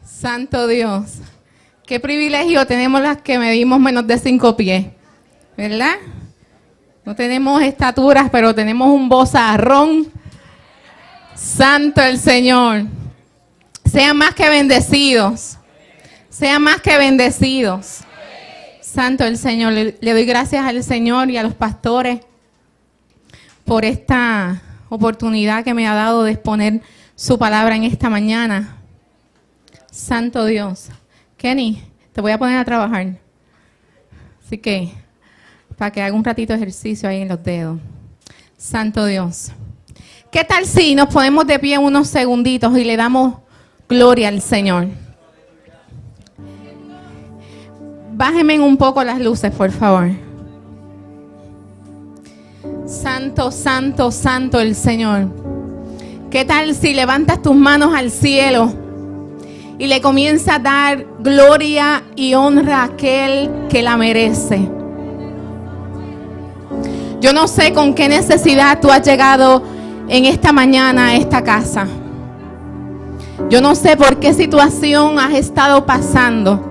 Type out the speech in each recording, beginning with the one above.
Santo Dios. Qué privilegio tenemos las que medimos menos de 5 pies, ¿verdad? No tenemos estaturas, pero tenemos un vozarrón. Santo el Señor. Sean más que bendecidos. Sean más que bendecidos. Santo el Señor. Le doy gracias al Señor y a los pastores por esta oportunidad que me ha dado de exponer su palabra en esta mañana. Santo Dios. Kenny, te voy a poner a trabajar. Así que, para que haga un ratito de ejercicio ahí en los dedos. Santo Dios. ¿Qué tal si nos ponemos de pie unos segunditos y le damos gloria al Señor? Bájenme un poco las luces, por favor. Santo, santo, santo el Señor. ¿Qué tal si levantas tus manos al cielo y le comienzas a dar gloria y honra a aquel que la merece? Yo no sé con qué necesidad tú has llegado en esta mañana a esta casa. Yo no sé por qué situación has estado pasando.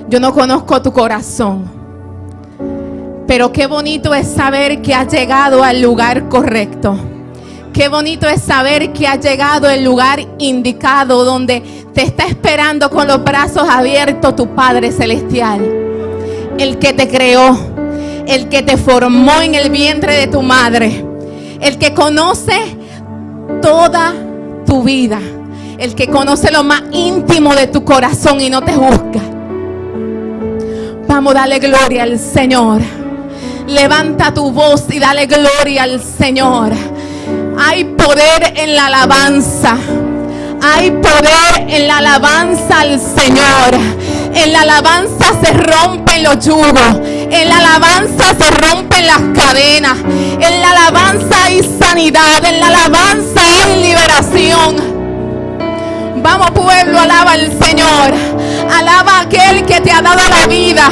Yo no conozco tu corazón. Pero qué bonito es saber que has llegado al lugar correcto. Qué bonito es saber que has llegado al lugar indicado, donde te está esperando con los brazos abiertos tu Padre Celestial. El que te creó, el que te formó en el vientre de tu madre, el que conoce toda tu vida, el que conoce lo más íntimo de tu corazón y no te juzga. Vamos a darle gloria al Señor. Levanta tu voz y dale gloria al Señor. Hay poder en la alabanza. Hay poder en la alabanza al Señor. En la alabanza se rompen los yugos. En la alabanza se rompen las cadenas. En la alabanza hay sanidad. En la alabanza hay liberación. Vamos, pueblo, alaba al Señor. Alaba a aquel que te ha dado la vida.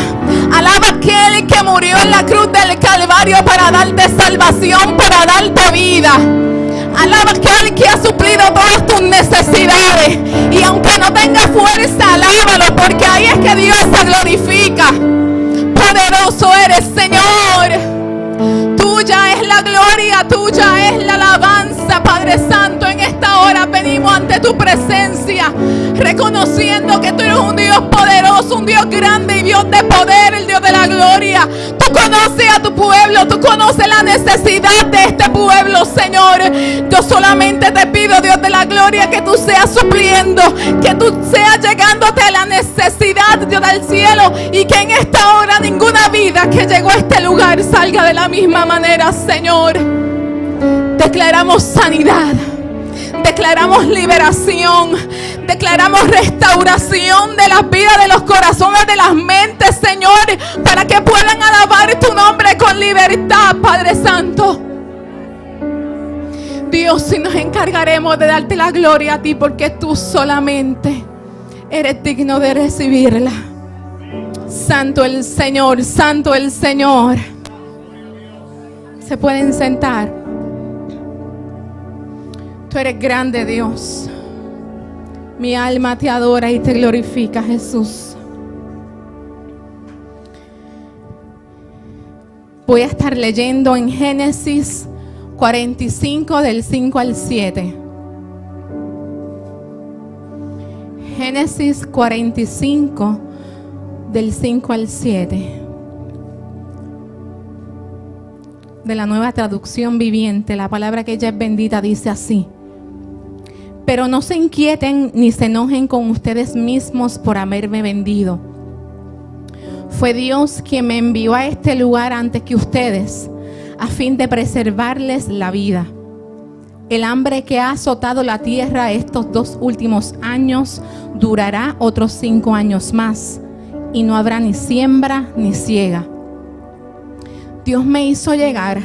Alaba a aquel que murió en la cruz del Calvario para darte salvación, para darte vida. Alaba a aquel que ha suplido todas tus necesidades. Y aunque no tengas fuerza, alábalo, porque ahí es que Dios se glorifica. Poderoso eres, Señor. Tuya es la gloria, tuya es la alabanza, Padre Santo. En esta hora venimos ante tu presencia, reconociendo que tú eres un Dios poderoso, un Dios grande y Dios de poder, el Dios de la gloria. Tú conoces a tu pueblo, tú conoces la necesidad de este pueblo, Señor. Yo solamente te pido, Dios de la gloria, que tú seas supliendo, que tú seas llegándote a la necesidad, Dios del cielo, y que en esta hora ninguna vida que llegó a este lugar salga de la misma manera, Señor. Declaramos sanidad, declaramos liberación, declaramos restauración de las vidas, de los corazones, de las mentes, Señor, para que puedan alabar tu nombre con libertad, Padre Santo. Dios, si nos encargaremos de darte la gloria a ti, porque tú solamente eres digno de recibirla. Santo el Señor, santo el Señor. Se pueden sentar. Tú eres grande, Dios. Mi alma te adora y te glorifica, Jesús. Voy a estar leyendo en Génesis 45 del 5 al 7. Génesis 45 del 5 al 7. De la Nueva Traducción Viviente, la palabra que ella es bendita dice así: pero no se inquieten ni se enojen con ustedes mismos por haberme vendido. Fue Dios quien me envió a este lugar antes que ustedes, a fin de preservarles la vida. El hambre que ha azotado la tierra estos 2 últimos años durará otros 5 años más, y no habrá ni siembra ni siega. Dios me hizo llegar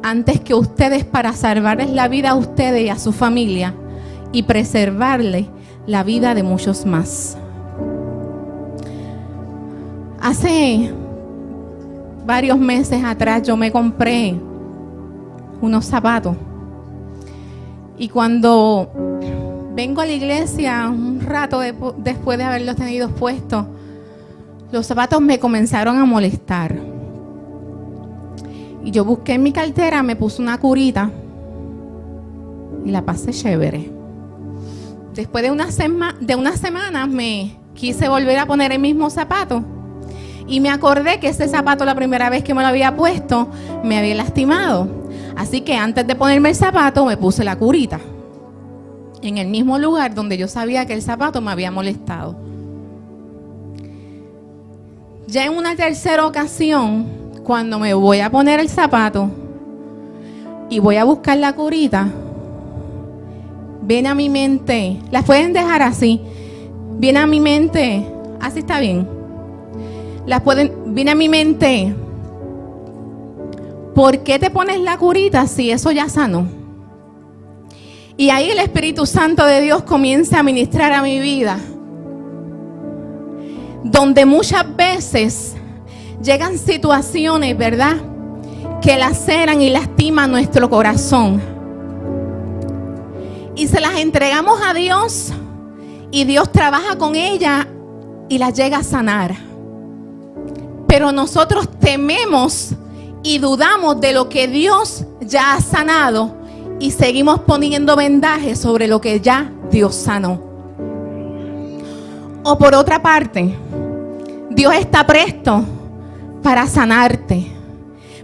antes que ustedes para salvarles la vida a ustedes y a su familia y preservarle la vida de muchos más. Hace varios meses atrás yo me compré unos zapatos y cuando vengo a la iglesia un rato después de haberlos tenido puestos. Los zapatos me comenzaron a molestar. Y yo busqué en mi cartera, me puse una curita y la pasé chévere. Después de unas semanas me quise volver a poner el mismo zapato. Y me acordé que ese zapato, la primera vez que me lo había puesto, me había lastimado. Así que antes de ponerme el zapato, me puse la curita en el mismo lugar donde yo sabía que el zapato me había molestado. Ya en una tercera ocasión, cuando me voy a poner el zapato y voy a buscar la curita, viene a mi mente, las pueden dejar así, viene a mi mente, así está bien, viene a mi mente, ¿por qué te pones la curita si eso ya sanó? Y ahí el Espíritu Santo de Dios comienza a ministrar a mi vida, donde muchas veces llegan situaciones, ¿verdad?, que laceran y lastiman nuestro corazón. Y se las entregamos a Dios y Dios trabaja con ella y las llega a sanar. Pero nosotros tememos y dudamos de lo que Dios ya ha sanado y seguimos poniendo vendajes sobre lo que ya Dios sanó. O por otra parte, Dios está presto para sanarte,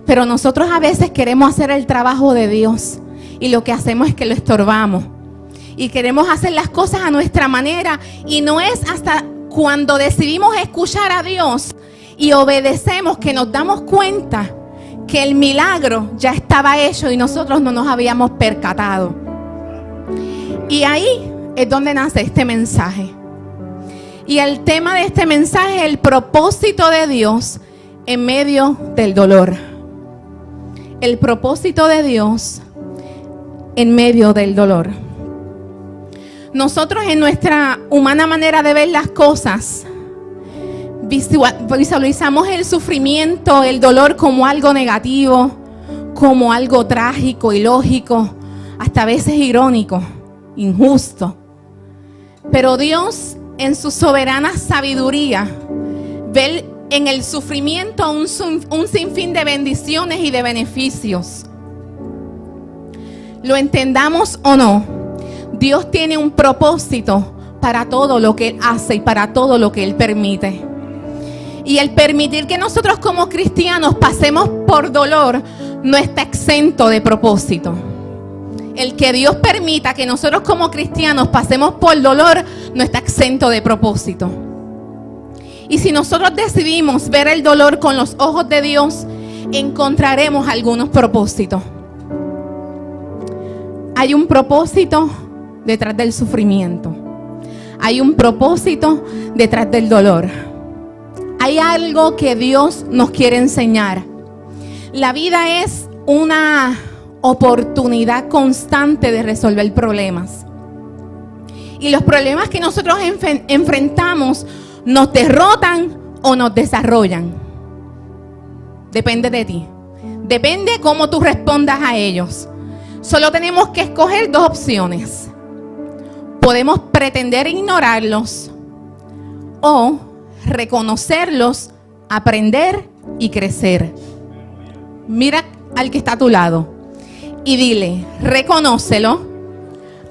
pero nosotros a veces queremos hacer el trabajo de Dios y lo que hacemos es que lo estorbamos y queremos hacer las cosas a nuestra manera, y no es hasta cuando decidimos escuchar a Dios y obedecemos que nos damos cuenta que el milagro ya estaba hecho y nosotros no nos habíamos percatado. Y ahí es donde nace este mensaje. Y el tema de este mensaje es el propósito de Dios en medio del dolor. El propósito de Dios en medio del dolor. Nosotros, en nuestra humana manera de ver las cosas, visualizamos el sufrimiento, el dolor como algo negativo, como algo trágico, ilógico, hasta a veces irónico, injusto. Pero Dios, en su soberana sabiduría, ve en el sufrimiento un sinfín de bendiciones y de beneficios. Lo entendamos o no, Dios tiene un propósito para todo lo que Él hace y para todo lo que Él permite. Y el permitir que nosotros como cristianos pasemos por dolor no está exento de propósito. El que Dios permita que nosotros como cristianos pasemos por dolor no está exento de propósito. Y si nosotros decidimos ver el dolor con los ojos de Dios, encontraremos algunos propósitos. Hay un propósito detrás del sufrimiento. Hay un propósito detrás del dolor. Hay algo que Dios nos quiere enseñar. La vida es una oportunidad constante de resolver problemas. Y los problemas que nosotros enfrentamos nos derrotan o nos desarrollan. Depende de ti. Depende cómo tú respondas a ellos. Solo tenemos que escoger dos opciones. Podemos pretender ignorarlos o reconocerlos, aprender y crecer. Mira al que está a tu lado y dile: reconócelo,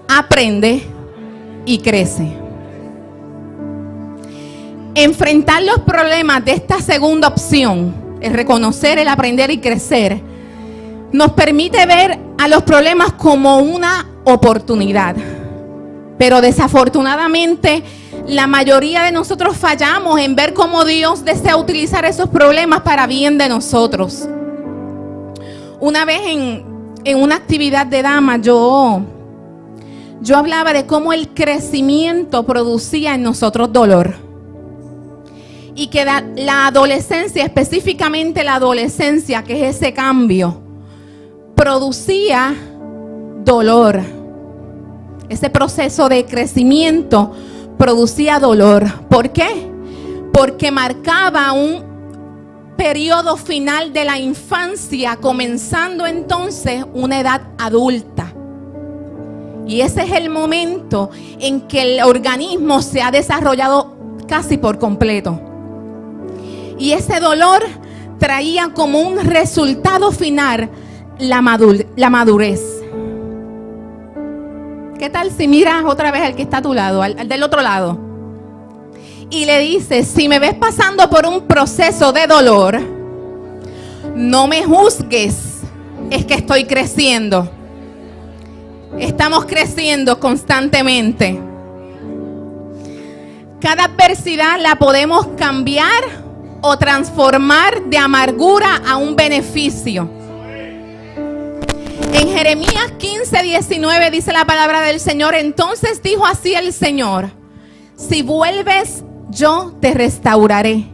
aprende y crece. Enfrentar los problemas de esta segunda opción, el reconocer, el aprender y crecer, nos permite ver a los problemas como una oportunidad. Pero desafortunadamente, la mayoría de nosotros fallamos en ver cómo Dios desea utilizar esos problemas para bien de nosotros. Una vez en una actividad de damas, yo hablaba de cómo el crecimiento producía en nosotros dolor. Y que la adolescencia, específicamente la adolescencia, que es ese cambio, producía dolor. Ese proceso de crecimiento producía dolor. ¿Por qué? Porque marcaba un periodo final de la infancia, comenzando entonces una edad adulta. Y ese es el momento en que el organismo se ha desarrollado casi por completo. Y ese dolor traía como un resultado final la madurez. ¿Qué tal si miras otra vez al que está a tu lado, al del otro lado? Y le dices, si me ves pasando por un proceso de dolor, no me juzgues, es que estoy creciendo. Estamos creciendo constantemente. Cada adversidad la podemos cambiar o transformar de amargura a un beneficio. En Jeremías 15:19 dice la palabra del Señor: entonces dijo así el Señor, si vuelves, yo te restauraré,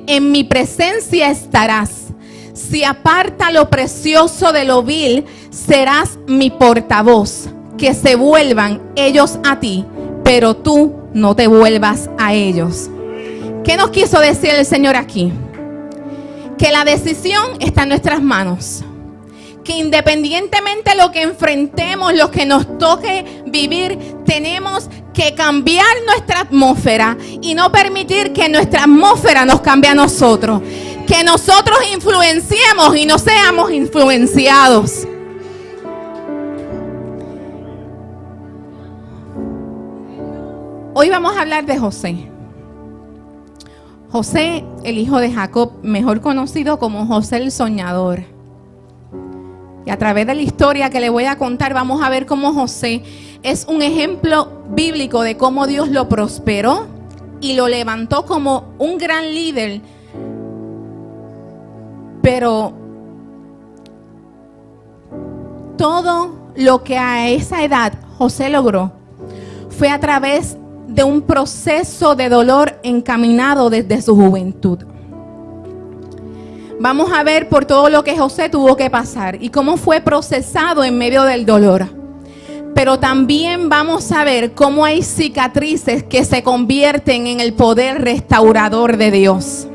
en mi presencia estarás. Si aparta lo precioso de lo vil, serás mi portavoz. Que se vuelvan ellos a ti, pero tú no te vuelvas a ellos. ¿Qué nos quiso decir el Señor aquí? Que la decisión está en nuestras manos. Que independientemente de lo que enfrentemos, lo que nos toque vivir, tenemos que cambiar nuestra atmósfera y no permitir que nuestra atmósfera nos cambie a nosotros. Que nosotros influenciemos y no seamos influenciados. Hoy vamos a hablar de José. José, el hijo de Jacob, mejor conocido como José el soñador. Y a través de la historia que le voy a contar, vamos a ver cómo José es un ejemplo bíblico de cómo Dios lo prosperó y lo levantó como un gran líder. Pero todo lo que a esa edad José logró fue a través de un proceso de dolor encaminado desde su juventud. Vamos a ver por todo lo que José tuvo que pasar y cómo fue procesado en medio del dolor. Pero también vamos a ver cómo hay cicatrices que se convierten en el poder restaurador de Dios.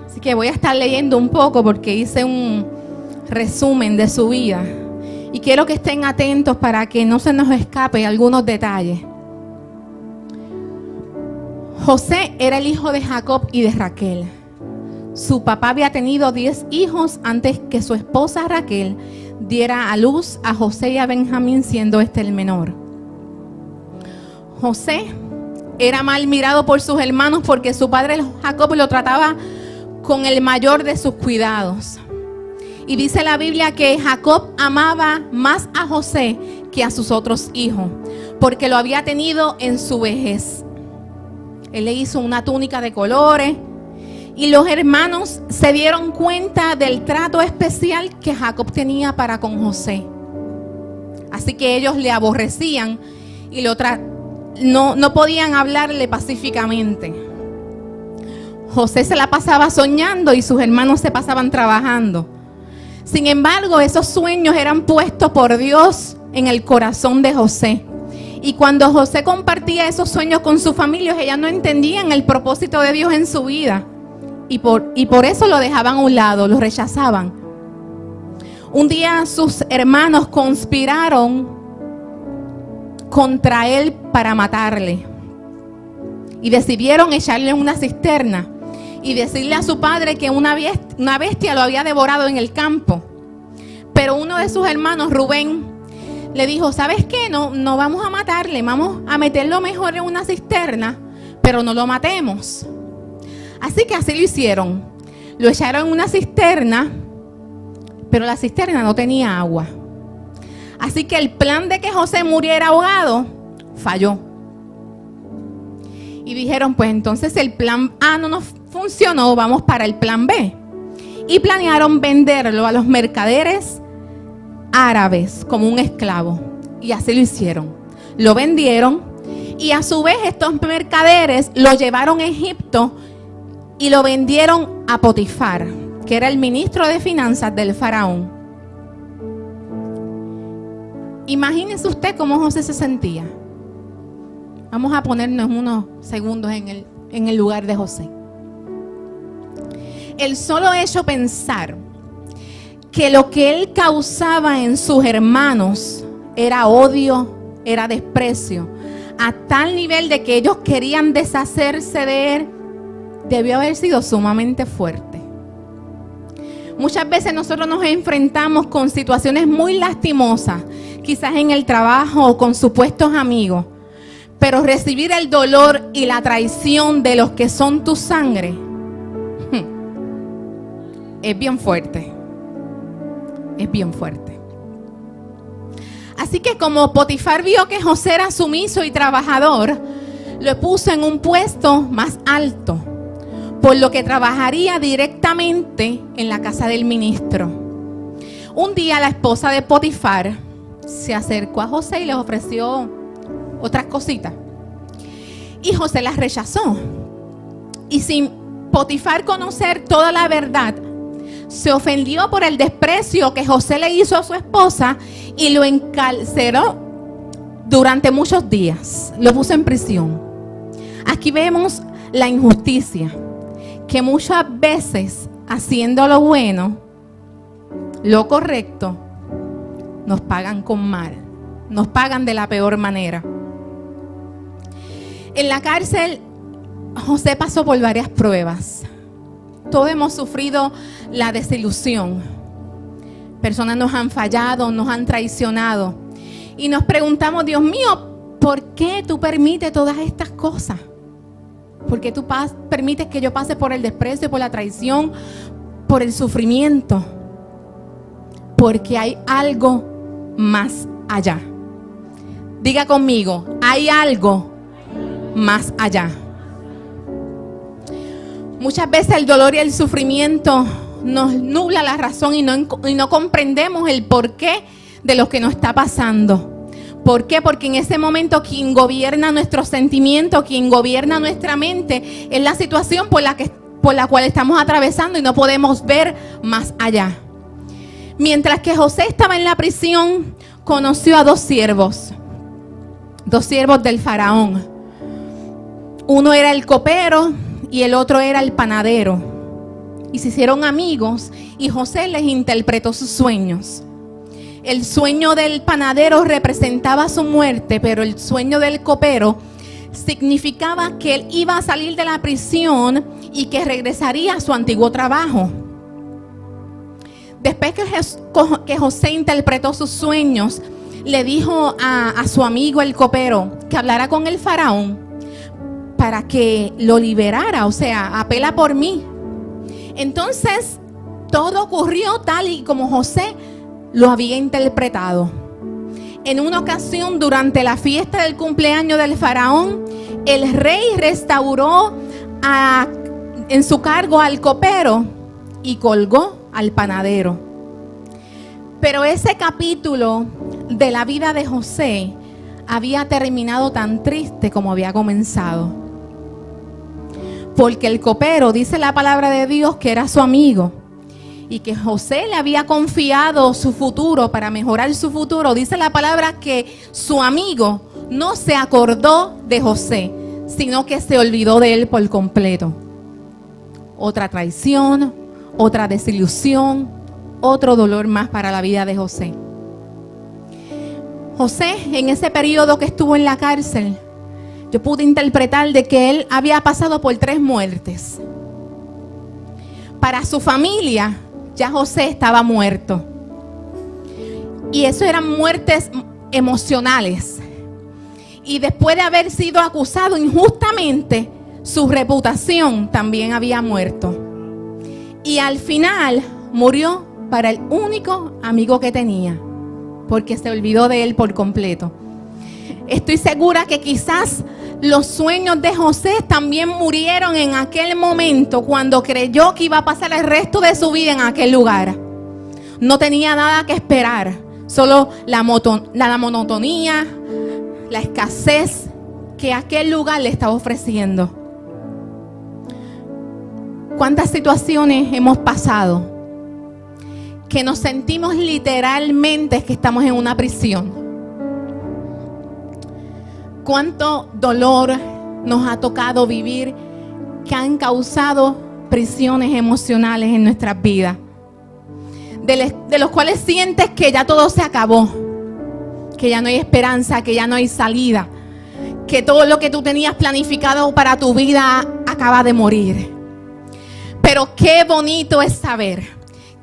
Así que voy a estar leyendo un poco porque hice un resumen de su vida. Y quiero que estén atentos para que no se nos escape algunos detalles. José era el hijo de Jacob y de Raquel. Su papá había tenido 10 hijos antes que su esposa Raquel diera a luz a José y a Benjamín, siendo este el menor. José era mal mirado por sus hermanos porque su padre Jacob lo trataba con el mayor de sus cuidados. Y dice la Biblia que Jacob amaba más a José que a sus otros hijos, porque lo había tenido en su vejez. Él le hizo una túnica de colores y los hermanos se dieron cuenta del trato especial que Jacob tenía para con José. Así que ellos le aborrecían y no podían hablarle pacíficamente. José se la pasaba soñando y sus hermanos se pasaban trabajando. Sin embargo, esos sueños eran puestos por Dios en el corazón de José. Y cuando José compartía esos sueños con sus familias, ellas no entendían el propósito de Dios en su vida. Y por eso lo dejaban a un lado, lo rechazaban. Un día sus hermanos conspiraron contra él para matarle. Y decidieron echarle en una cisterna y decirle a su padre que una bestia lo había devorado en el campo. Pero uno de sus hermanos, Rubén, le dijo: ¿sabes qué? No vamos a matarle, vamos a meterlo mejor en una cisterna, pero no lo matemos. Así que así lo hicieron. Lo echaron en una cisterna, pero la cisterna no tenía agua. Así que el plan de que José muriera ahogado falló. Y dijeron: pues entonces el plan A no nos funcionó, vamos para el plan B. Y planearon venderlo a los mercaderes árabes como un esclavo. Y así lo hicieron. Lo vendieron y a su vez estos mercaderes lo llevaron a Egipto y lo vendieron a Potifar, que era el ministro de finanzas del faraón. Imagínese usted cómo José se sentía. Vamos a ponernos unos segundos en el lugar de José. El solo hecho pensar que lo que él causaba en sus hermanos era odio, era desprecio, a tal nivel de que ellos querían deshacerse de él, debió haber sido sumamente fuerte. Muchas veces nosotros nos enfrentamos con situaciones muy lastimosas, quizás en el trabajo o con supuestos amigos, pero recibir el dolor y la traición de los que son tu sangre es bien fuerte. Es bien fuerte. Así que como Potifar vio que José era sumiso y trabajador, lo puso en un puesto más alto, por lo que trabajaría directamente en la casa del ministro. Un día la esposa de Potifar se acercó a José y le ofreció otras cositas. Y José las rechazó. Y sin Potifar conocer toda la verdad, se ofendió por el desprecio que José le hizo a su esposa y lo encarceló durante muchos días. Lo puso en prisión. Aquí vemos la injusticia, que muchas veces haciendo lo bueno, lo correcto, nos pagan con mal, nos pagan de la peor manera. En la cárcel, José pasó por varias pruebas. Todos hemos sufrido la desilusión. Personas nos han fallado, nos han traicionado. Y nos preguntamos, Dios mío, ¿por qué tú permites todas estas cosas? ¿Por qué tú permites que yo pase por el desprecio, por la traición, por el sufrimiento? Porque hay algo más allá. Diga conmigo, hay algo más allá. Muchas veces el dolor y el sufrimiento nos nubla la razón y no comprendemos el porqué de lo que nos está pasando. ¿Por qué? Porque en ese momento quien gobierna nuestros sentimientos, quien gobierna nuestra mente, es la situación por la cual estamos atravesando y no podemos ver más allá. Mientras que José estaba en la prisión, conoció a dos siervos del faraón. Uno era el copero y el otro era el panadero. Y se hicieron amigos y José les interpretó sus sueños. El sueño del panadero representaba su muerte, pero el sueño del copero significaba que él iba a salir de la prisión y que regresaría a su antiguo trabajo. Después que José interpretó sus sueños, le dijo a su amigo el copero que hablara con el faraón para que lo liberara, o sea, apela por mí. Entonces, todo ocurrió tal y como José lo había interpretado. En una ocasión, durante la fiesta del cumpleaños del faraón, el rey restauró en su cargo al copero y colgó al panadero. Pero ese capítulo de la vida de José había terminado tan triste como había comenzado. Porque el copero, dice la palabra de Dios, que era su amigo y que José le había confiado su futuro para mejorar su futuro. Dice la palabra que su amigo no se acordó de José, sino que se olvidó de él por completo. Otra traición, otra desilusión, otro dolor más para la vida de José. José, en ese periodo que estuvo en la cárcel, yo pude interpretar de que él había pasado por 3 muertes. Para su familia, ya José estaba muerto. Y eso eran muertes emocionales. Y después de haber sido acusado injustamente, su reputación también había muerto. Y al final murió para el único amigo que tenía, porque se olvidó de él por completo. Estoy segura que quizás los sueños de José también murieron en aquel momento cuando creyó que iba a pasar el resto de su vida en aquel lugar. No tenía nada que esperar, solo la monotonía, la escasez que aquel lugar le estaba ofreciendo. ¿Cuántas situaciones hemos pasado que nos sentimos literalmente que estamos en una prisión? ¿Cuánto dolor nos ha tocado vivir que han causado prisiones emocionales en nuestras vidas? de los cuales sientes que ya todo se acabó, que ya no hay esperanza, que ya no hay salida, que todo lo que tú tenías planificado para tu vida acaba de morir. Pero qué bonito es saber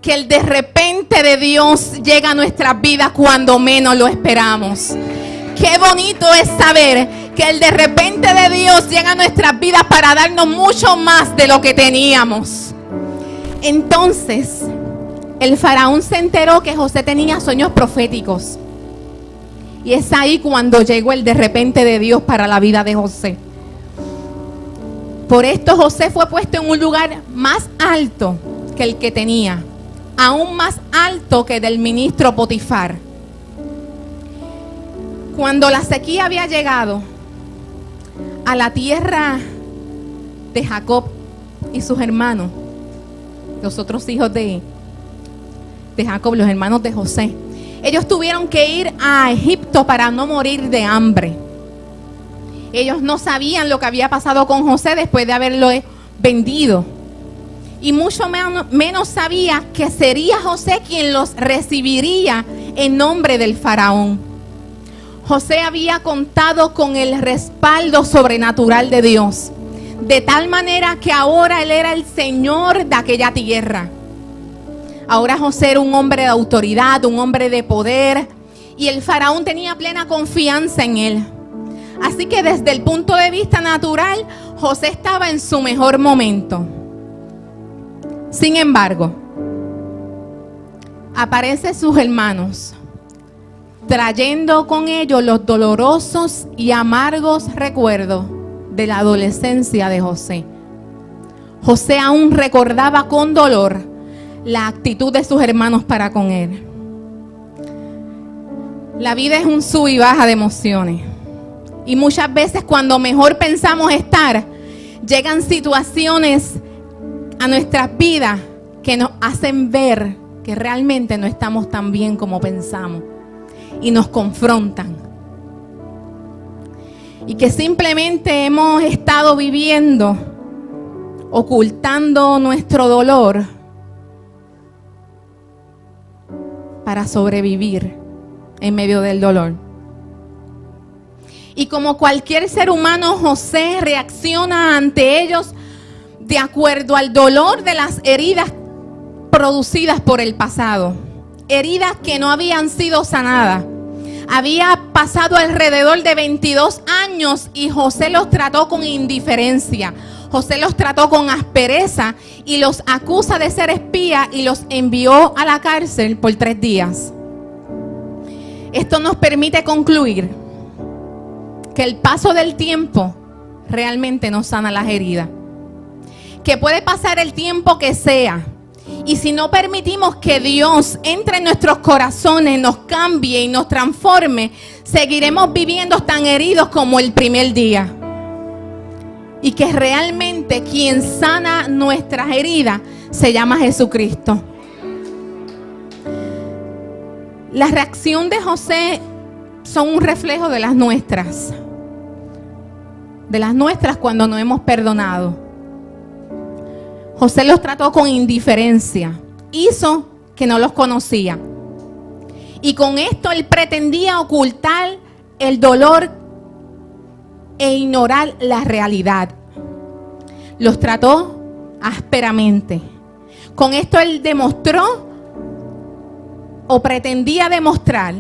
que el de repente de Dios llega a nuestras vidas cuando menos lo esperamos. Qué bonito es saber que el de repente de Dios llega a nuestras vidas para darnos mucho más de lo que teníamos. Entonces, el faraón se enteró que José tenía sueños proféticos. Y es ahí cuando llegó el de repente de Dios para la vida de José. Por esto José fue puesto en un lugar más alto que el que tenía, aún más alto que del ministro Potifar. Cuando la sequía había llegado a la tierra de Jacob y sus hermanos, los otros hijos de Jacob, los hermanos de José, ellos tuvieron que ir a Egipto para no morir de hambre. Ellos no sabían lo que había pasado con José después de haberlo vendido. Y mucho menos sabía que sería José quien los recibiría en nombre del faraón. José había contado con el respaldo sobrenatural de Dios, de tal manera que ahora él era el señor de aquella tierra. Ahora José era un hombre de autoridad, un hombre de poder, y el faraón tenía plena confianza en él. Así que desde el punto de vista natural, José estaba en su mejor momento. Sin embargo, aparecen sus hermanos, trayendo con ellos los dolorosos y amargos recuerdos de la adolescencia de José. José aún recordaba con dolor la actitud de sus hermanos para con él. La vida es un sub y baja de emociones. Y muchas veces cuando mejor pensamos estar, llegan situaciones a nuestras vidas que nos hacen ver que realmente no estamos tan bien como pensamos. Y nos confrontan. Y que simplemente hemos estado viviendo, ocultando nuestro dolor para sobrevivir en medio del dolor. Y como cualquier ser humano, José reacciona ante ellos de acuerdo al dolor de las heridas producidas por el pasado. Heridas que no habían sido sanadas. Había pasado alrededor de 22 años y José los trató con indiferencia. José los trató con aspereza y los acusa de ser espías y los envió a la cárcel por 3 días. Esto nos permite concluir que el paso del tiempo realmente no sana las heridas. Que puede pasar el tiempo que sea. Y si no permitimos que Dios entre en nuestros corazones, nos cambie y nos transforme, seguiremos viviendo tan heridos como el primer día. Y que realmente quien sana nuestras heridas se llama Jesucristo. La reacción de José son un reflejo de las nuestras. De las nuestras cuando no hemos perdonado. José los trató con indiferencia. Hizo que no los conocía. Y con esto él pretendía ocultar el dolor e ignorar la realidad. Los trató ásperamente. Con esto él demostró o pretendía demostrar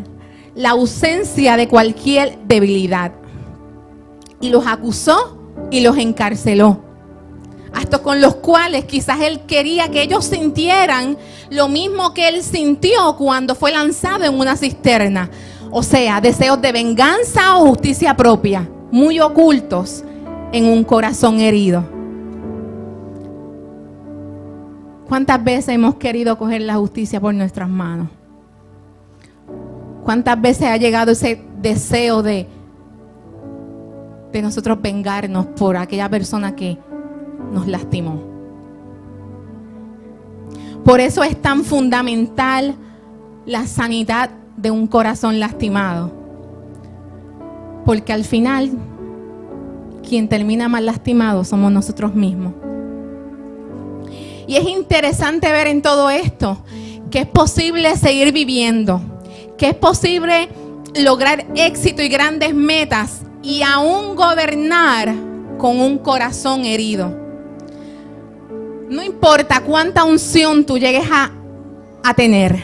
la ausencia de cualquier debilidad. Y los acusó y los encarceló. Hasta con los cuales quizás él quería que ellos sintieran lo mismo que él sintió cuando fue lanzado en una cisterna. O sea, deseos de venganza o justicia propia, muy ocultos en un corazón herido. ¿Cuántas veces hemos querido coger la justicia por nuestras manos? ¿Cuántas veces ha llegado ese deseo de nosotros vengarnos por aquella persona que nos lastimó? Por eso es tan fundamental la sanidad de un corazón lastimado. Porque al final, quien termina más lastimado somos nosotros mismos. Y es interesante ver en todo esto que es posible seguir viviendo, que es posible lograr éxito y grandes metas y aún gobernar con un corazón herido. No importa cuánta unción tú llegues a tener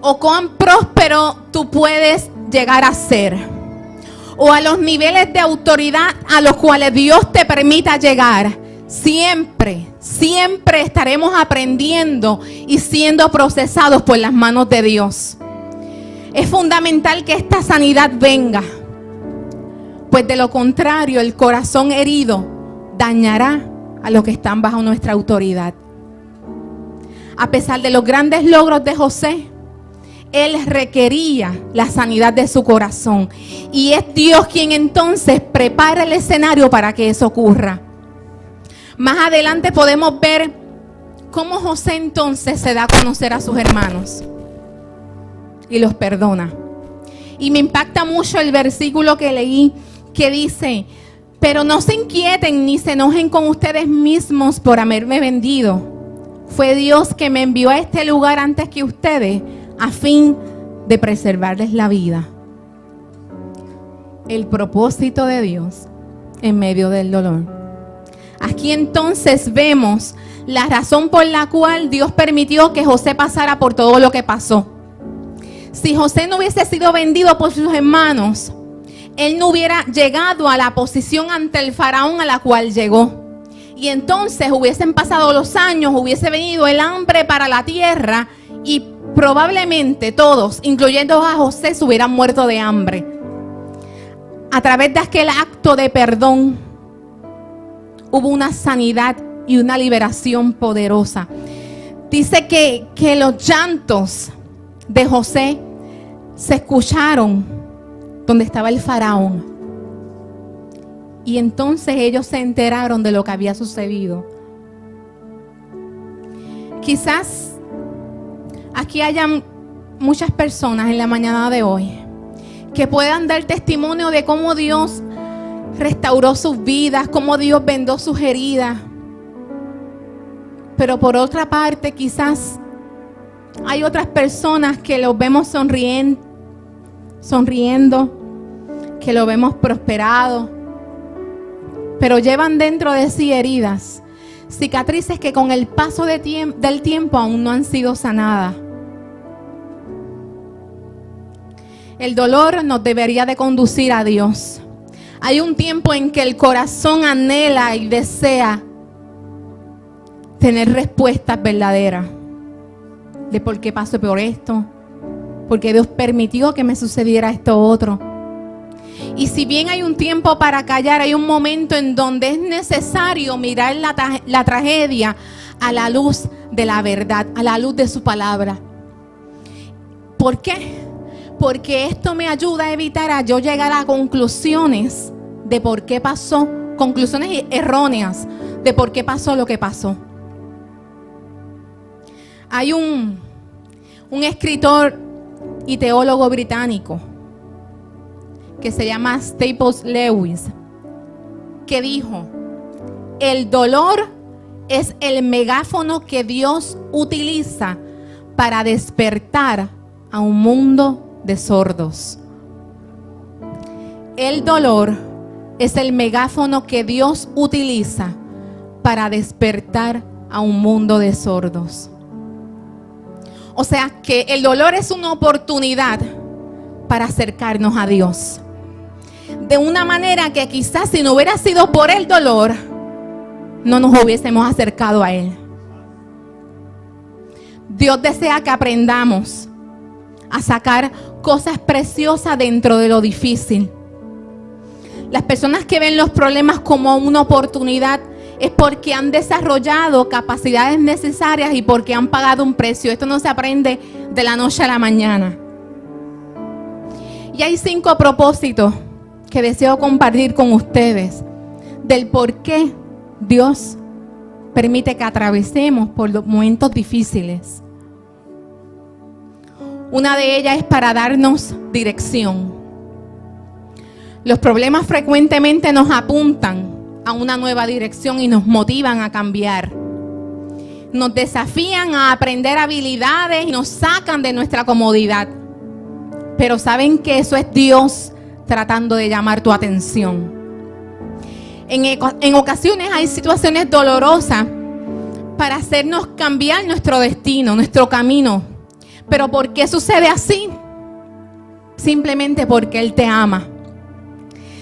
o cuán próspero tú puedes llegar a ser, o a los niveles de autoridad a los cuales Dios te permita llegar, siempre estaremos aprendiendo y siendo procesados por las manos de Dios. Es fundamental que esta sanidad venga, pues de lo contrario el corazón herido dañará a los que están bajo nuestra autoridad. A pesar de los grandes logros de José, él requería la sanidad de su corazón. Y es Dios quien entonces prepara el escenario para que eso ocurra. Más adelante podemos ver cómo José entonces se da a conocer a sus hermanos y los perdona. Y me impacta mucho el versículo que leí que dice: pero no se inquieten ni se enojen con ustedes mismos por haberme vendido. Fue Dios que me envió a este lugar antes que ustedes, a fin de preservarles la vida. El propósito de Dios en medio del dolor. Aquí entonces vemos la razón por la cual Dios permitió que José pasara por todo lo que pasó. Si José no hubiese sido vendido por sus hermanos, él no hubiera llegado a la posición ante el faraón a la cual llegó. Y entonces hubiesen pasado los años, hubiese venido el hambre para la tierra y probablemente todos, incluyendo a José, se hubieran muerto de hambre. A través de aquel acto de perdón, hubo una sanidad y una liberación poderosa. Dice que los llantos de José se escucharon donde estaba el faraón. Y entonces ellos se enteraron de lo que había sucedido. Quizás aquí hayan muchas personas en la mañana de hoy que puedan dar testimonio de cómo Dios restauró sus vidas, cómo Dios vendó sus heridas. Pero por otra parte, quizás hay otras personas que los vemos sonriendo, que lo vemos prosperado, pero llevan dentro de sí heridas, cicatrices que con el paso del tiempo aún no han sido sanadas. El dolor nos debería de conducir a Dios. Hay un tiempo en que el corazón anhela y desea tener respuestas verdaderas de por qué pasó por esto, porque Dios permitió que me sucediera esto otro. Y si bien hay un tiempo para callar, hay un momento en donde es necesario mirar la tragedia a la luz de la verdad, a la luz de su palabra. ¿Por qué? Porque esto me ayuda a evitar a yo llegar a conclusiones de por qué pasó, conclusiones erróneas de por qué pasó lo que pasó. Hay un escritor y teólogo británico que se llama Staples Lewis, que dijo: el dolor es el megáfono que Dios utiliza para despertar a un mundo de sordos. El dolor es el megáfono que Dios utiliza para despertar a un mundo de sordos. O sea que el dolor es una oportunidad para acercarnos a Dios. De una manera que quizás si no hubiera sido por el dolor, no nos hubiésemos acercado a Él. Dios desea que aprendamos a sacar cosas preciosas dentro de lo difícil. Las personas que ven los problemas como una oportunidad es porque han desarrollado capacidades necesarias y porque han pagado un precio. Esto no se aprende de la noche a la mañana. Y hay 5 propósitos que deseo compartir con ustedes del por qué Dios permite que atravesemos por los momentos difíciles. Una de ellas es para darnos dirección. Los problemas frecuentemente nos apuntan a una nueva dirección y nos motivan a cambiar. nos desafían a aprender habilidades y nos sacan de nuestra comodidad. Pero saben que eso es Dios tratando de llamar tu atención. En ocasiones hay situaciones dolorosas para hacernos cambiar nuestro destino, nuestro camino. ¿Pero por qué sucede así? Simplemente porque Él te ama.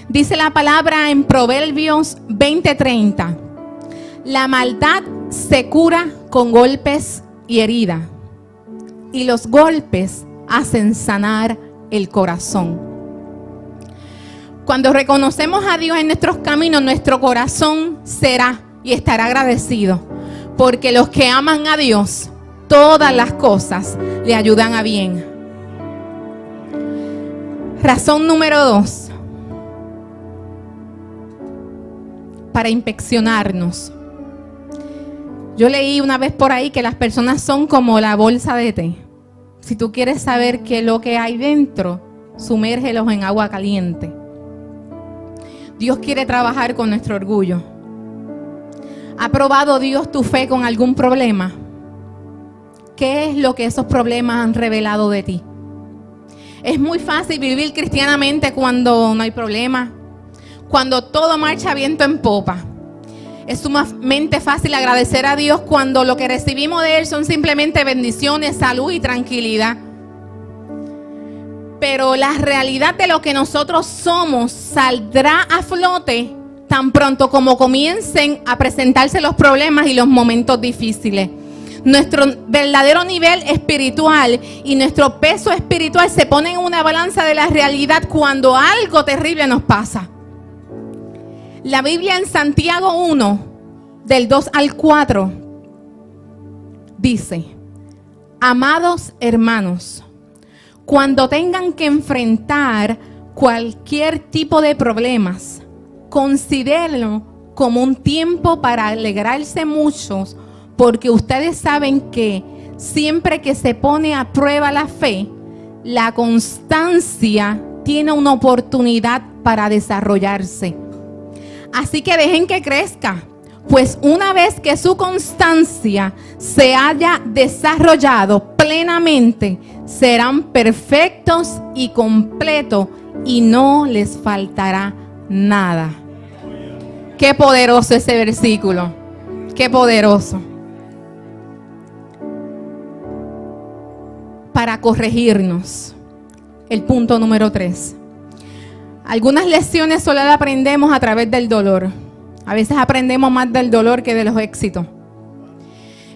Dice la palabra en Proverbios 20:30. La maldad se cura con golpes y heridas, y los golpes hacen sanar el corazón. Cuando reconocemos a Dios en nuestros caminos, nuestro corazón será y estará agradecido, porque los que aman a Dios, todas las cosas le ayudan a bien. Razón número 2, para inspeccionarnos. Yo leí una vez por ahí que las personas son como la bolsa de té. Si tú quieres saber qué es lo que hay dentro, sumérgelos en agua caliente. Dios quiere trabajar con nuestro orgullo. ¿Ha probado Dios tu fe con algún problema? ¿Qué es lo que esos problemas han revelado de ti? Es muy fácil vivir cristianamente cuando no hay problema, cuando todo marcha viento en popa. Es sumamente fácil agradecer a Dios cuando lo que recibimos de Él son simplemente bendiciones, salud y tranquilidad. Pero la realidad de lo que nosotros somos saldrá a flote tan pronto como comiencen a presentarse los problemas y los momentos difíciles. Nuestro verdadero nivel espiritual y nuestro peso espiritual se ponen en una balanza de la realidad cuando algo terrible nos pasa. La Biblia en Santiago 1, del 2 al 4, dice: amados hermanos, cuando tengan que enfrentar cualquier tipo de problemas, considérenlo como un tiempo para alegrarse muchos, porque ustedes saben que siempre que se pone a prueba la fe, la constancia tiene una oportunidad para desarrollarse. Así que dejen que crezca, pues una vez que su constancia se haya desarrollado plenamente, serán perfectos y completos y no les faltará nada. Qué poderoso ese versículo, qué poderoso. Para corregirnos, el punto número 3. Algunas lecciones solo las aprendemos a través del dolor. A veces aprendemos más del dolor que de los éxitos.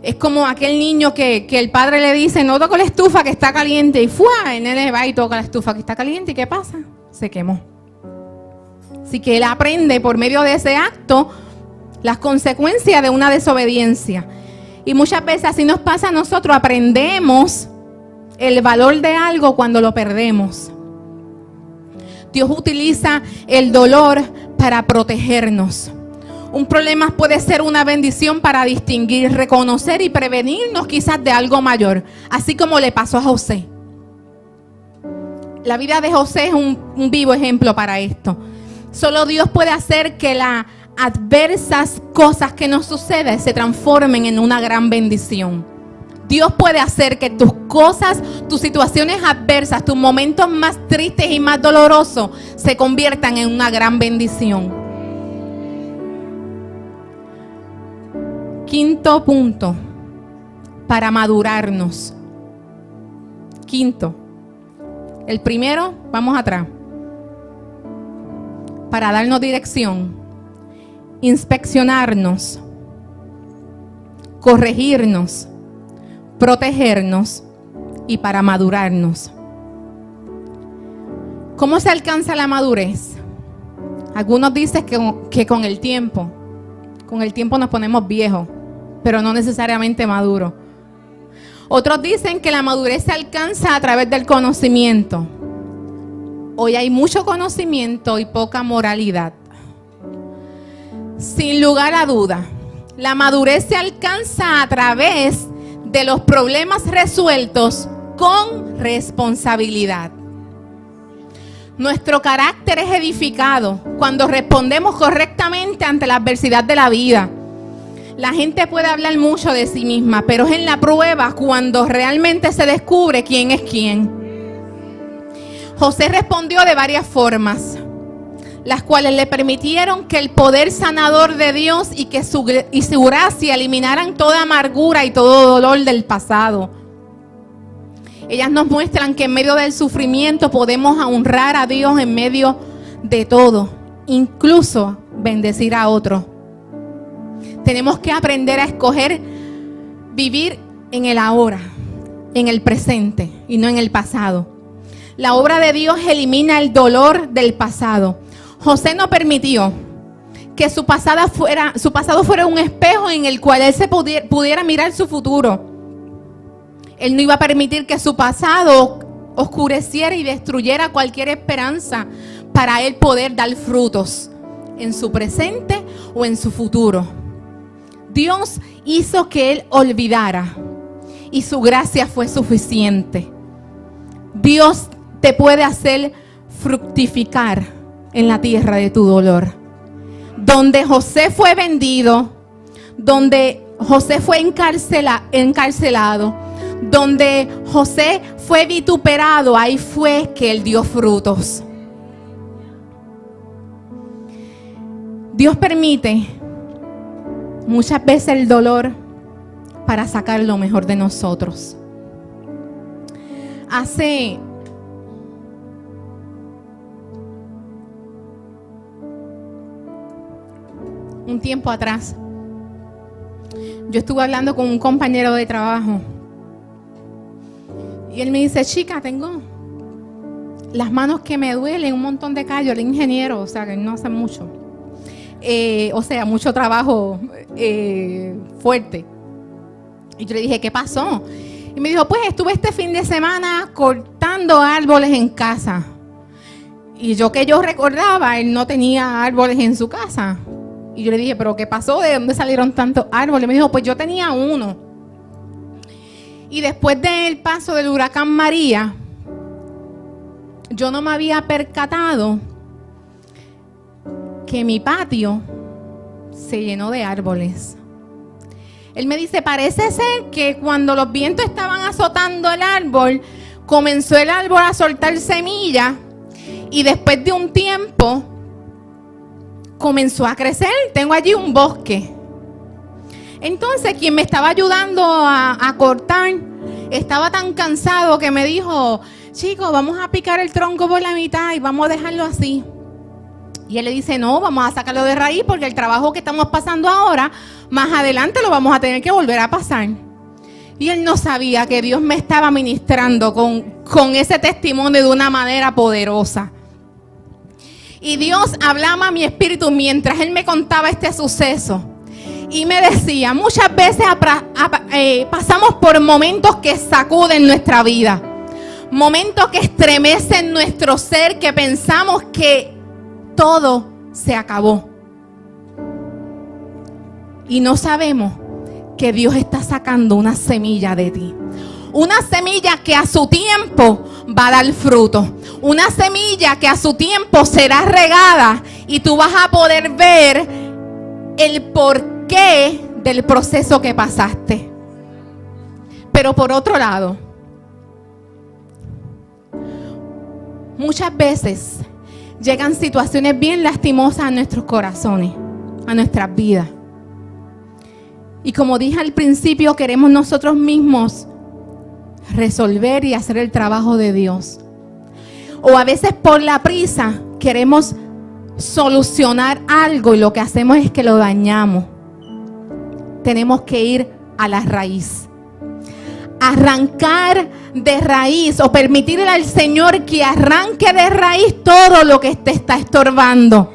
Es como aquel niño que el padre le dice: no toco la estufa que está caliente. Y ¡fua! El nene va y toca la estufa que está caliente. ¿Y qué pasa? Se quemó. Así que él aprende por medio de ese acto las consecuencias de una desobediencia. Y muchas veces así nos pasa a nosotros. Aprendemos el valor de algo cuando lo perdemos. Dios utiliza el dolor para protegernos. Un problema puede ser una bendición para distinguir, reconocer y prevenirnos quizás de algo mayor, así como le pasó a José. La vida de José es un vivo ejemplo para esto. Solo Dios puede hacer que las adversas cosas que nos suceden se transformen en una gran bendición. Dios puede hacer que tus cosas, tus situaciones adversas, tus momentos más tristes y más dolorosos se conviertan en una gran bendición. Quinto punto, para madurarnos. Quinto. El primero, vamos atrás. Para darnos dirección, inspeccionarnos, corregirnos, protegernos y para madurarnos. ¿Cómo se alcanza la madurez? Algunos dicen que con el tiempo nos ponemos viejos, pero no necesariamente maduros. Otros dicen que la madurez se alcanza a través del conocimiento. Hoy hay mucho conocimiento y poca moralidad. Sin lugar a duda, la madurez se alcanza a través de los problemas resueltos con responsabilidad. Nuestro carácter es edificado cuando respondemos correctamente ante la adversidad de la vida. La gente puede hablar mucho de sí misma, pero es en la prueba cuando realmente se descubre quién es quién. José respondió de varias formas, las cuales le permitieron que el poder sanador de Dios y su gracia eliminaran toda amargura y todo dolor del pasado. Ellas nos muestran que en medio del sufrimiento podemos honrar a Dios en medio de todo, incluso bendecir a otros. Tenemos que aprender a escoger vivir en el ahora, en el presente y no en el pasado. La obra de Dios elimina el dolor del pasado. José no permitió que su pasado fuera un espejo en el cual él se pudiera mirar su futuro. Él no iba a permitir que su pasado oscureciera y destruyera cualquier esperanza para él poder dar frutos en su presente o en su futuro. Dios hizo que él olvidara y su gracia fue suficiente. Dios te puede hacer fructificar en la tierra de tu dolor. Donde José fue vendido, donde José fue encarcelado, donde José fue vituperado, ahí fue que él dio frutos. Dios permite muchas veces el dolor para sacar lo mejor de nosotros. Hace un tiempo atrás, yo estuve hablando con un compañero de trabajo y él me dice: chica, tengo las manos que me duelen, un montón de callos. El ingeniero, o sea, que no hace mucho. Mucho trabajo fuerte. Y yo le dije: ¿qué pasó? Y me dijo: pues estuve este fin de semana cortando árboles en casa. Y yo recordaba, él no tenía árboles en su casa. Y yo le dije: ¿pero qué pasó? ¿De dónde salieron tantos árboles? Me dijo: pues yo tenía uno. Y después del paso del huracán María, yo no me había percatado que mi patio se llenó de árboles. Él me dice: parece ser que cuando los vientos estaban azotando el árbol, comenzó el árbol a soltar semillas y después de un tiempo comenzó a crecer. Tengo allí un bosque. Entonces, quien me estaba ayudando a cortar estaba tan cansado que me dijo: chicos, vamos a picar el tronco por la mitad y vamos a dejarlo así. Y él le dice: no, vamos a sacarlo de raíz porque el trabajo que estamos pasando ahora, más adelante lo vamos a tener que volver a pasar. Y él no sabía que Dios me estaba ministrando con ese testimonio de una manera poderosa. Y Dios hablaba a mi espíritu mientras él me contaba este suceso. Y me decía: muchas veces pasamos por momentos que sacuden nuestra vida. Momentos que estremecen nuestro ser, que pensamos que todo se acabó. Y no sabemos que Dios está sacando una semilla de ti. Una semilla que a su tiempo va a dar fruto. Una semilla que a su tiempo será regada y tú vas a poder ver el porqué del proceso que pasaste. Pero por otro lado, muchas veces llegan situaciones bien lastimosas a nuestros corazones, a nuestras vidas. Y como dije al principio, queremos nosotros mismos resolver y hacer el trabajo de Dios. O a veces por la prisa queremos solucionar algo y lo que hacemos es que lo dañamos. Tenemos que ir a la raíz. Arrancar de raíz o permitirle al Señor que arranque de raíz todo lo que te está estorbando.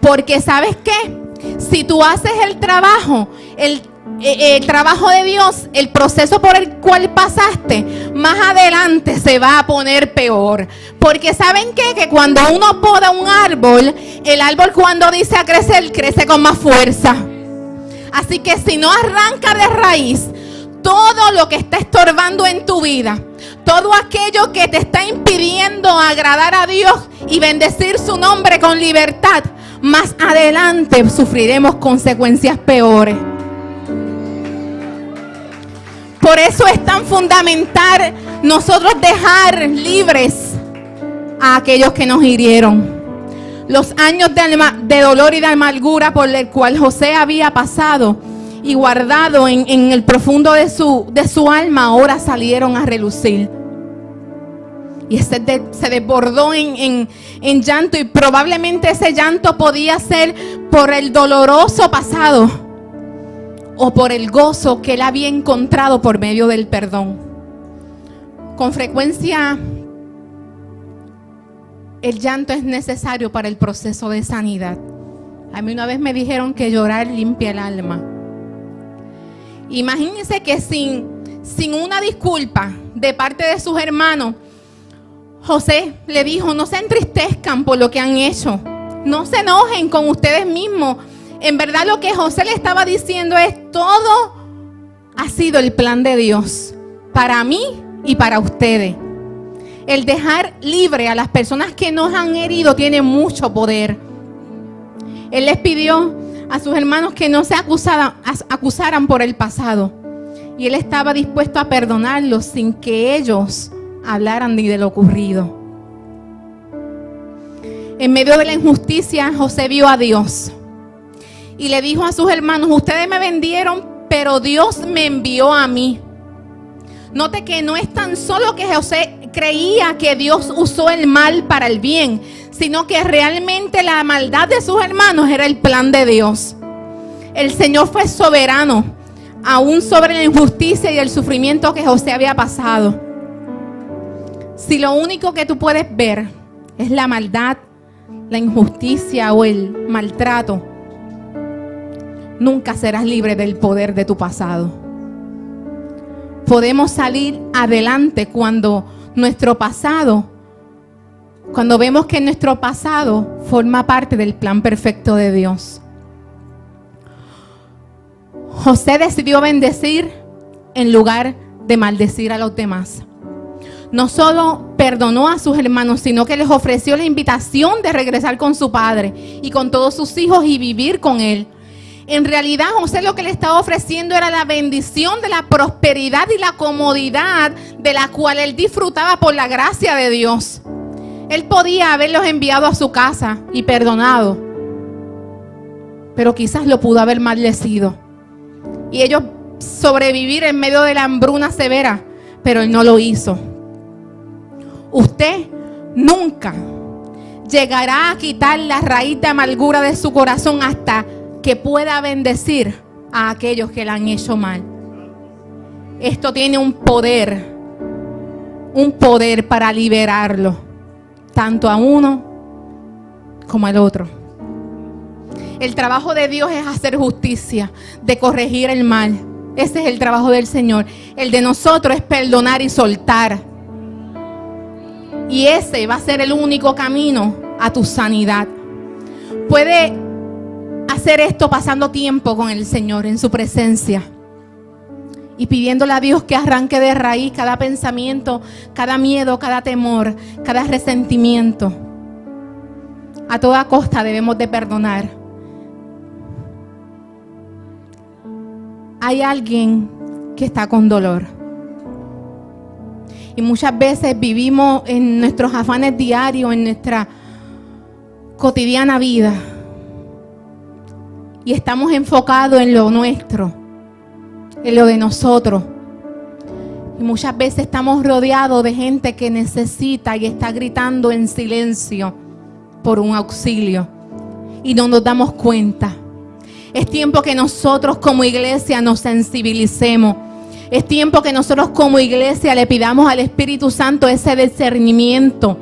Porque ¿sabes qué? Si tú haces el trabajo de Dios, el proceso por el cual pasaste, más adelante se va a poner peor. Porque ¿saben qué? Que cuando uno poda un árbol, el árbol cuando dice a crecer, crece con más fuerza. Así que si no arranca de raíz todo lo que está estorbando en tu vida, todo aquello que te está impidiendo agradar a Dios y bendecir su nombre con libertad, más adelante sufriremos consecuencias peores. Por eso es tan fundamental nosotros dejar libres a aquellos que nos hirieron. Los años de dolor y de amargura por el cual José había pasado y guardado en el profundo de su alma, ahora salieron a relucir. Y se desbordó en llanto, y probablemente ese llanto podía ser por el doloroso pasado o por el gozo que él había encontrado por medio del perdón. Con frecuencia el llanto es necesario para el proceso de sanidad. A mí una vez me dijeron que llorar limpia el alma. Imagínense que sin una disculpa de parte de sus hermanos, José le dijo: no se entristezcan por lo que han hecho, no se enojen con ustedes mismos. En verdad lo que José le estaba diciendo es: todo ha sido el plan de Dios para mí y para ustedes. El dejar libre a las personas que nos han herido tiene mucho poder. Él les pidió a sus hermanos que no se acusaran por el pasado, y él estaba dispuesto a perdonarlos sin que ellos hablaran ni de lo ocurrido. En medio de la injusticia, José vio a Dios y le dijo a sus hermanos: ustedes me vendieron, pero Dios me envió a mí. Note que no es tan solo que José creía que Dios usó el mal para el bien, sino que realmente la maldad de sus hermanos era el plan de Dios. El Señor fue soberano, aún sobre la injusticia y el sufrimiento que José había pasado. Si lo único que tú puedes ver es la maldad, la injusticia o el maltrato, nunca serás libre del poder de tu pasado. Podemos salir adelante cuando vemos que nuestro pasado forma parte del plan perfecto de Dios. José decidió bendecir en lugar de maldecir a los demás. No solo perdonó a sus hermanos, sino que les ofreció la invitación de regresar con su padre y con todos sus hijos y vivir con él. En realidad, José lo que le estaba ofreciendo era la bendición de la prosperidad y la comodidad de la cual él disfrutaba por la gracia de Dios. Él podía haberlos enviado a su casa y perdonado, pero quizás lo pudo haber maldecido y ellos sobrevivir en medio de la hambruna severa, pero él no lo hizo. Usted nunca llegará a quitar la raíz de amargura de su corazón hasta que pueda bendecir a aquellos que le han hecho mal. Esto tiene un poder para liberarlo, tanto a uno como al otro. El trabajo de Dios es hacer justicia, de corregir el mal. Ese es el trabajo del Señor. El de nosotros es perdonar y soltar. Y ese va a ser el único camino a tu sanidad. Puede hacer esto pasando tiempo con el Señor en su presencia y pidiéndole a Dios que arranque de raíz cada pensamiento, cada miedo, cada temor, cada resentimiento. A toda costa debemos de perdonar. Hay alguien que está con dolor y muchas veces vivimos en nuestros afanes diarios, en nuestra cotidiana vida, y estamos enfocados en lo nuestro, en lo de nosotros. Y muchas veces estamos rodeados de gente que necesita y está gritando en silencio por un auxilio. Y no nos damos cuenta. Es tiempo que nosotros como iglesia nos sensibilicemos. Es tiempo que nosotros como iglesia le pidamos al Espíritu Santo ese discernimiento.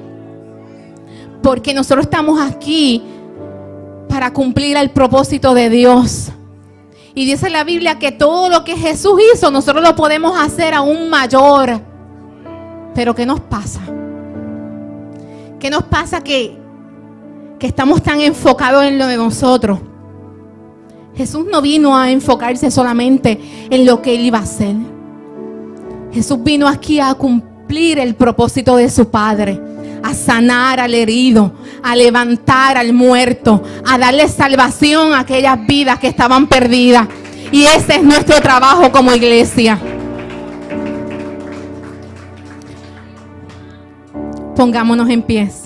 Porque nosotros estamos aquí para cumplir el propósito de Dios. Y dice la Biblia que todo lo que Jesús hizo, nosotros lo podemos hacer aún mayor. Pero ¿qué nos pasa? ¿Qué nos pasa que estamos tan enfocados en lo de nosotros? Jesús no vino a enfocarse solamente en lo que Él iba a hacer. Jesús vino aquí a cumplir el propósito de su Padre, a sanar al herido, a levantar al muerto, a darle salvación a aquellas vidas que estaban perdidas. Y ese es nuestro trabajo como iglesia. Pongámonos en pies.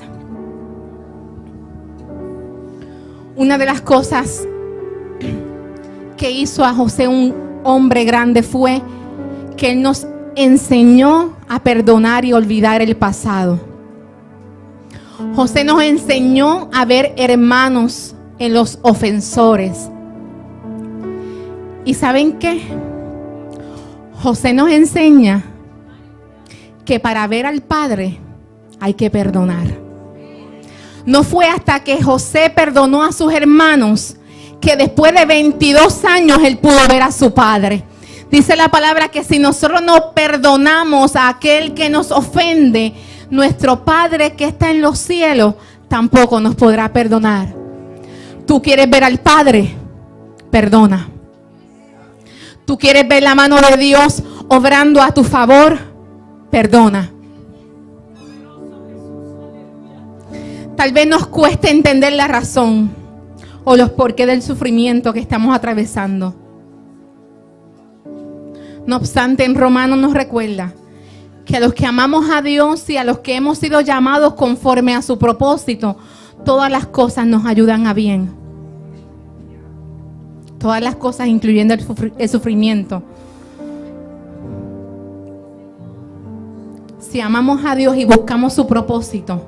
Una de las cosas que hizo a José un hombre grande fue que él nos enseñó a perdonar y olvidar el pasado. José nos enseñó a ver hermanos en los ofensores. ¿Y saben qué? José nos enseña que para ver al Padre hay que perdonar. No fue hasta que José perdonó a sus hermanos que después de 22 años él pudo ver a su padre. Dice la palabra que si nosotros no perdonamos a aquel que nos ofende, nuestro Padre que está en los cielos tampoco nos podrá perdonar. ¿Tú quieres ver al Padre? Perdona. ¿Tú quieres ver la mano de Dios obrando a tu favor? Perdona. Tal vez nos cueste entender la razón o los porqués del sufrimiento que estamos atravesando. No obstante, en Romanos nos recuerda que a los que amamos a Dios y a los que hemos sido llamados conforme a su propósito, todas las cosas nos ayudan a bien. Todas las cosas, incluyendo el sufrimiento. Si amamos a Dios y buscamos su propósito,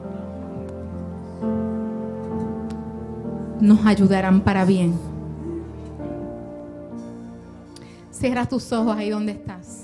nos ayudarán para bien. Cierra tus ojos ahí donde estás.